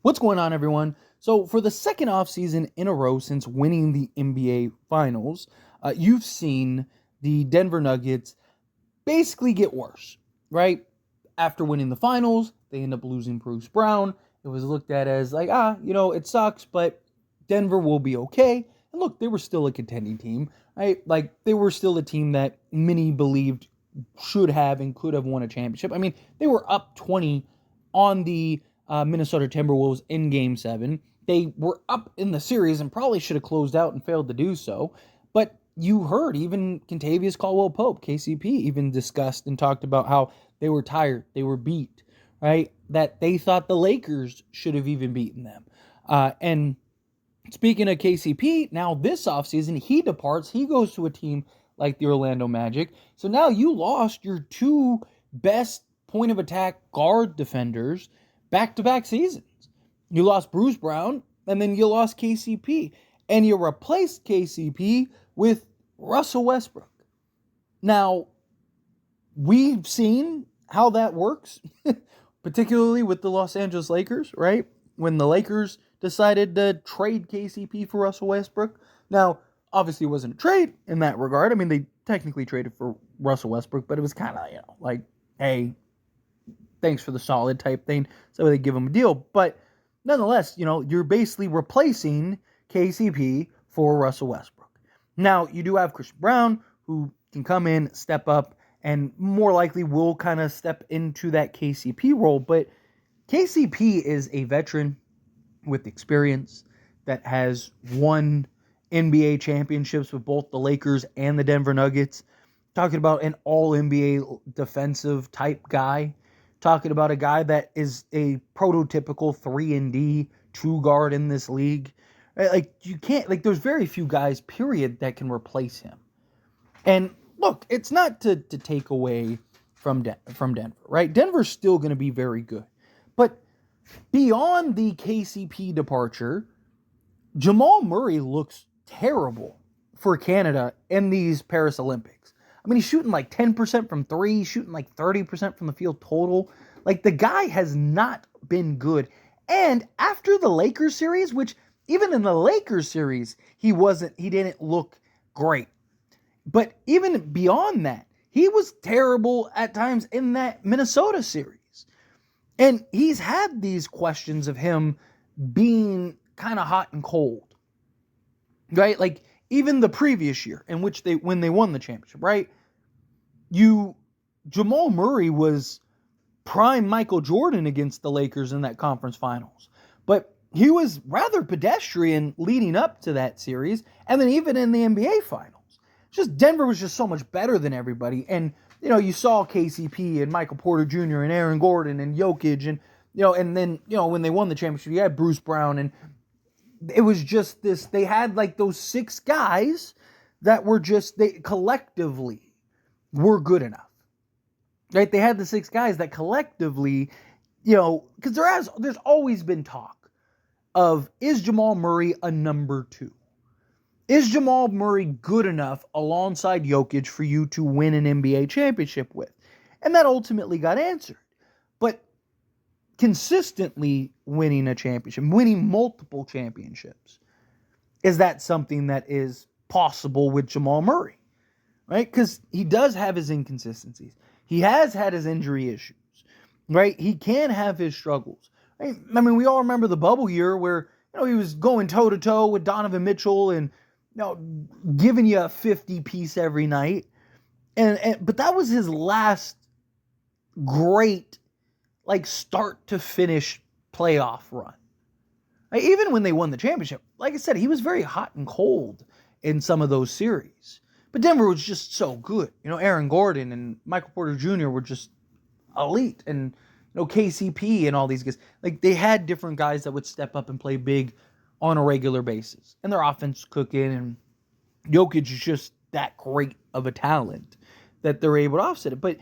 What's going on, everyone? So, for the second offseason in a row since winning the NBA Finals, you've seen the Denver Nuggets basically get worse, right? After winning the Finals, they end up losing Bruce Brown. It was looked at as like, it sucks, but Denver will be okay. And look, they were still a contending team, right? Like, they were still a team that many believed should have and could have won a championship. I mean, they were up 20 on the Minnesota Timberwolves in Game 7. They were up in the series and probably should have closed out and failed to do so. But you heard even Kentavious Caldwell-Pope, KCP, even discussed and talked about how they were tired, they were beat, right? That they thought the Lakers should have even beaten them. And speaking of KCP, now this offseason, he departs. He goes to a team like the Orlando Magic. So now you lost your two best point of attack guard defenders back-to-back seasons. You lost Bruce Brown, and then you lost KCP. And you replaced KCP with Russell Westbrook. Now, we've seen how that works, particularly with the Los Angeles Lakers, right? When the Lakers decided to trade KCP for Russell Westbrook. Now, obviously it wasn't a trade in that regard. I mean, they technically traded for Russell Westbrook, but it was kind of, like, hey, thanks for the solid type thing. So they give him a deal. But nonetheless, you're basically replacing KCP for Russell Westbrook. Now, you do have Chris Brown, who can come in, step up, and more likely will kind of step into that KCP role. But KCP is a veteran with experience that has won NBA championships with both the Lakers and the Denver Nuggets. Talking about an all-NBA defensive type guy. Talking about a guy that is a prototypical 3-and-D 2-guard in this league. Like, you can't, like, there's very few guys, period, that can replace him. And look, it's not to take away from Denver, right? Denver's still going to be very good. But beyond the KCP departure, Jamal Murray looks terrible for Canada in these Paris Olympics. I mean, he's shooting like 10% from three, shooting like 30% from the field total. Like, the guy has not been good. And after the Lakers series, which even in the Lakers series, he didn't look great. But even beyond that, he was terrible at times in that Minnesota series. And he's had these questions of him being kind of hot and cold, right? Like, even the previous year in which when they won the championship, right? Jamal Murray was prime Michael Jordan against the Lakers in that conference finals. But he was rather pedestrian leading up to that series, and then even in the NBA finals. Just Denver was just so much better than everybody. And, you saw KCP and Michael Porter Jr. and Aaron Gordon and Jokic and, and then, when they won the championship, you had Bruce Brown, and it was just this, they had like those 6 guys that were just, they collectively were good enough, right? They had the 6 guys that collectively, because there's always been talk of, is Jamal Murray a number 2? Is Jamal Murray good enough alongside Jokic for you to win an NBA championship with? And that ultimately got answered. But consistently winning a championship, winning multiple championships, is that something that is possible with Jamal Murray? Right? Because he does have his inconsistencies. He has had his injury issues. Right? He can have his struggles. Right? I mean, we all remember the bubble year where he was going toe-to-toe with Donovan Mitchell and giving you a 50 piece every night. But that was his last great, like, start to finish playoff run. Like, even when they won the championship, like I said, he was very hot and cold in some of those series. But Denver was just so good. Aaron Gordon and Michael Porter Jr. were just elite. And, KCP and all these guys. Like, they had different guys that would step up and play big on a regular basis. And their offense cooking, and Jokic is just that great of a talent that they're able to offset it. But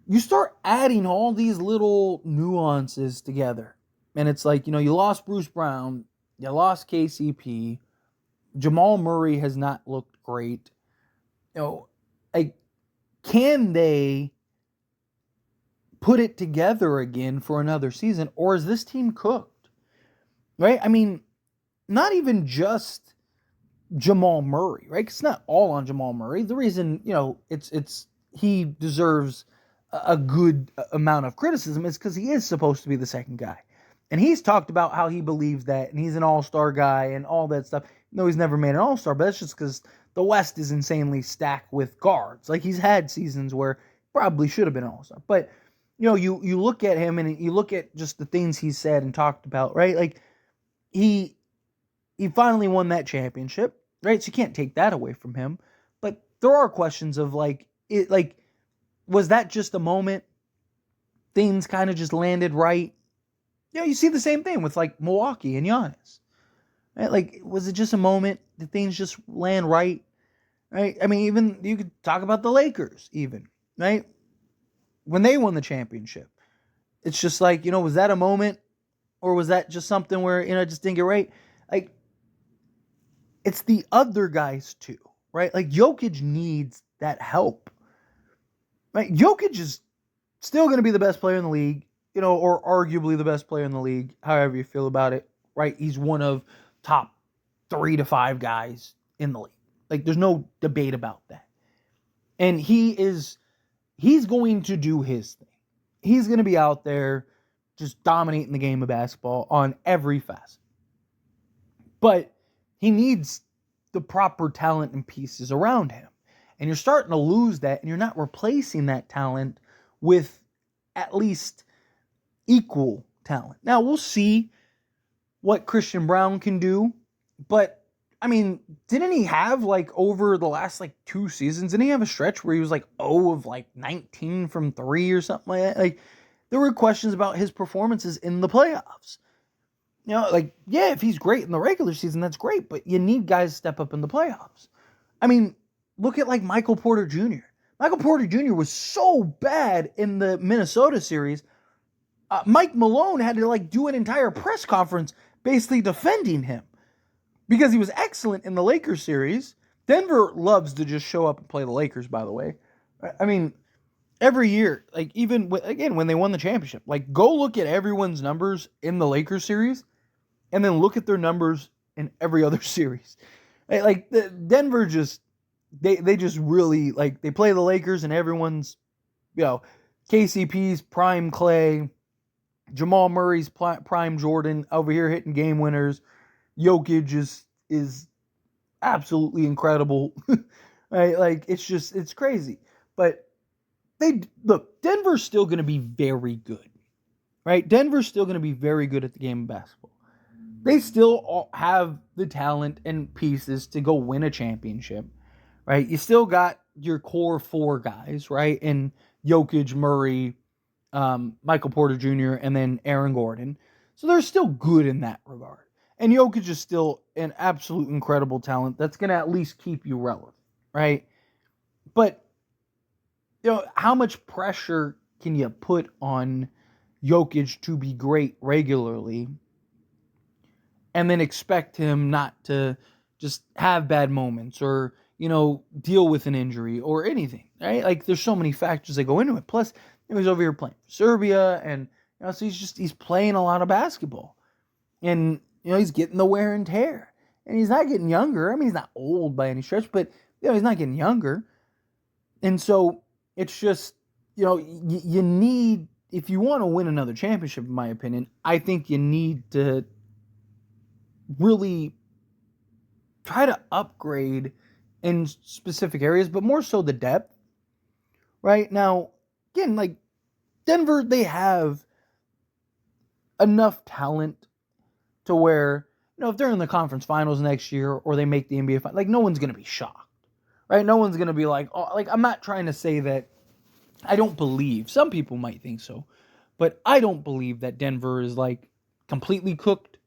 you start adding all these little nuances together. And it's like, you lost Bruce Brown, you lost KCP, Jamal Murray has not looked great. Like, can they put it together again for another season, or is this team cooked? right? I mean, not even just Jamal Murray, right? It's not all on Jamal Murray. The reason, it's he deserves a good amount of criticism is because he is supposed to be the second guy. And he's talked about how he believes that, and he's an all-star guy and all that stuff. No, he's never made an all-star, but that's just because the West is insanely stacked with guards. Like, he's had seasons where probably should have been an all-star. But, you look at him and you look at just the things he said and talked about, right? Like, he finally won that championship, right? So you can't take that away from him. But there are questions of was that just a moment? Things kind of just landed right. You see the same thing with like Milwaukee and Giannis, right? Like, was it just a moment? Did things just land right? Right? I mean, even you could talk about the Lakers, even, right? When they won the championship, it's just like, was that a moment, or was that just something where it just didn't get right? Like, it's the other guys too, right? Like, Jokic needs that help, right? Jokic is still going to be the best player in the league, or arguably the best player in the league, however you feel about it, right? He's one of top 3 to 5 guys in the league. Like, there's no debate about that. And he's going to do his thing. He's going to be out there just dominating the game of basketball on every facet. But he needs the proper talent and pieces around him. And you're starting to lose that, and you're not replacing that talent with at least equal talent. Now, we'll see what Christian Brown can do, but I mean, didn't he have over the last 2 seasons, didn't he have a stretch where he was 0 of 19 from 3 or something like that? Like, there were questions about his performances in the playoffs. Yeah, if he's great in the regular season, that's great, but you need guys to step up in the playoffs. I mean, look at Michael Porter Jr. Michael Porter Jr. was so bad in the Minnesota series. Mike Malone had to do an entire press conference basically defending him because he was excellent in the Lakers series. Denver loves to just show up and play the Lakers, by the way. I mean, every year, even when they won the championship, go look at everyone's numbers in the Lakers series and then look at their numbers in every other series. Denver just, they just really, they play the Lakers and everyone's, KCP's prime Clay, Jamal Murray's prime Jordan over here hitting game winners. Jokic is absolutely incredible. Right? It's crazy. But Denver's still going to be very good. Right? Denver's still going to be very good at the game of basketball. They still have the talent and pieces to go win a championship. Right? You still got your core 4 guys, right? And Jokic, Murray, Michael Porter Jr., and then Aaron Gordon. So they're still good in that regard. And Jokic is still an absolute incredible talent that's going to at least keep you relevant, right? But, how much pressure can you put on Jokic to be great regularly and then expect him not to just have bad moments or, deal with an injury or anything, right? There's so many factors that go into it. Plus, he's over here playing for Serbia, and so he's playing a lot of basketball, and he's getting the wear and tear, and he's not getting younger. I mean, he's not old by any stretch, but he's not getting younger, and so it's just you need, if you want to win another championship, in my opinion, I think you need to really try to upgrade in specific areas, but more so the depth. Right now, again, Denver, they have enough talent to where, if they're in the conference finals next year or they make the NBA final, no one's going to be shocked, right? No one's going to be I'm not trying to say that I don't believe, some people might think so, but I don't believe that Denver is completely cooked.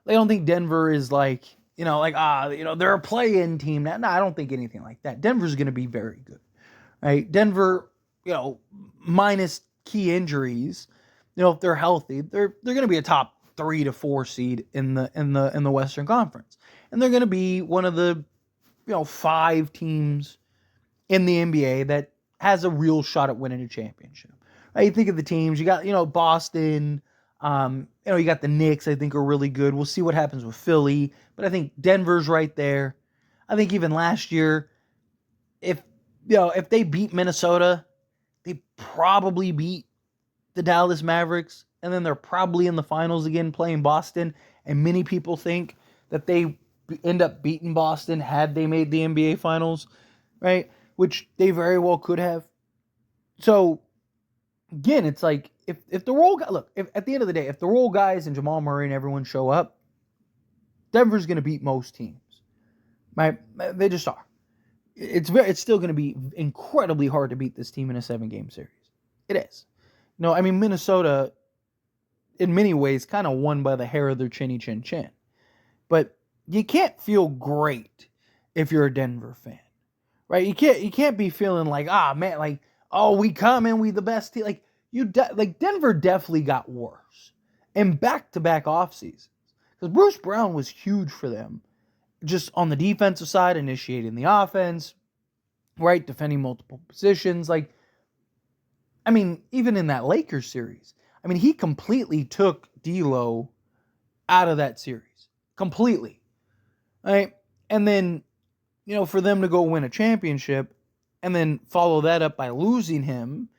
I don't think Denver is they're a play-in team. No, I don't think anything like that. Denver's going to be very good, right? Denver, minus key injuries, if they're healthy, they're going to be a top 3 to 4 seed in the Western Conference, and they're going to be one of the 5 teams in the NBA that has a real shot at winning a championship. Right? You think of the teams you got, Boston, You got the Knicks, I think, are really good. We'll see what happens with Philly, but I think Denver's right there. I think even last year, if they beat Minnesota, they probably beat the Dallas Mavericks, and then they're probably in the finals again playing Boston. And many people think that they end up beating Boston had they made the NBA Finals, right? Which they very well could have. So again, it's like if the role look, if at the end of the day, if the role guys and Jamal Murray and everyone show up, Denver's going to beat most teams, right? They just are. It's still going to be incredibly hard to beat this team in a 7-game series. It is. No, I mean Minnesota, in many ways, kind of won by the hair of their chinny chin chin, but you can't feel great if you're a Denver fan, right? You can't be feeling like man, like we coming, we the best team, like. Denver definitely got worse in back-to-back off seasons because Bruce Brown was huge for them, just on the defensive side, initiating the offense, right, defending multiple positions. Like, I mean, even in that Lakers series, I mean, he completely took D'Lo out of that series, completely, right? And then, for them to go win a championship, and then follow that up by losing him,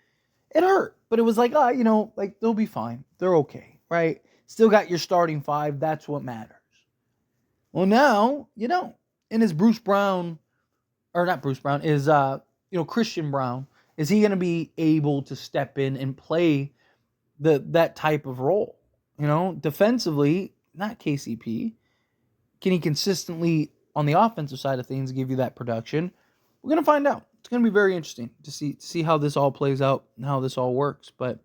it hurt. But it was like, they'll be fine. They're okay, right? Still got your starting 5. That's what matters. Well, now, you don't. And is Bruce Brown, or not Bruce Brown, is, Christian Brown, is he going to be able to step in and play that type of role? Defensively, not KCP. Can he consistently, on the offensive side of things, give you that production? We're going to find out. It's going to be very interesting to see how this all plays out and how this all works. But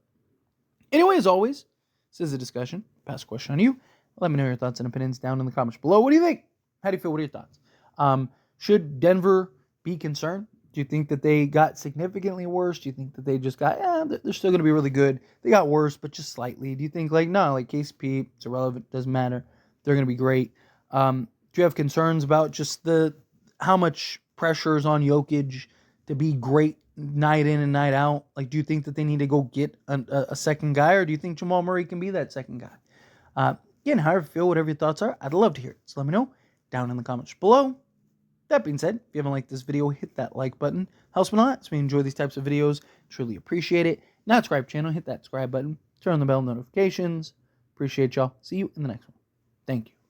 anyway, as always, this is a discussion. Pass a question on you. Let me know your thoughts and opinions down in the comments below. What do you think? How do you feel? What are your thoughts? Should Denver be concerned? Do you think that they got significantly worse? Do you think that they just got, they're still going to be really good? They got worse, but just slightly. Do you think KCP, it's irrelevant, doesn't matter. They're going to be great. Do you have concerns about just how much pressure is on Jokic to be great night in and night out? Like, do you think that they need to go get a second guy, or do you think Jamal Murray can be that second guy? Again, however you feel, whatever your thoughts are, I'd love to hear it. So let me know down in the comments below. That being said, if you haven't liked this video, hit that like button. Helps me a lot. So we enjoy these types of videos. Truly appreciate it. Not subscribe channel, hit that subscribe button. Turn on the bell notifications. Appreciate y'all. See you in the next one. Thank you.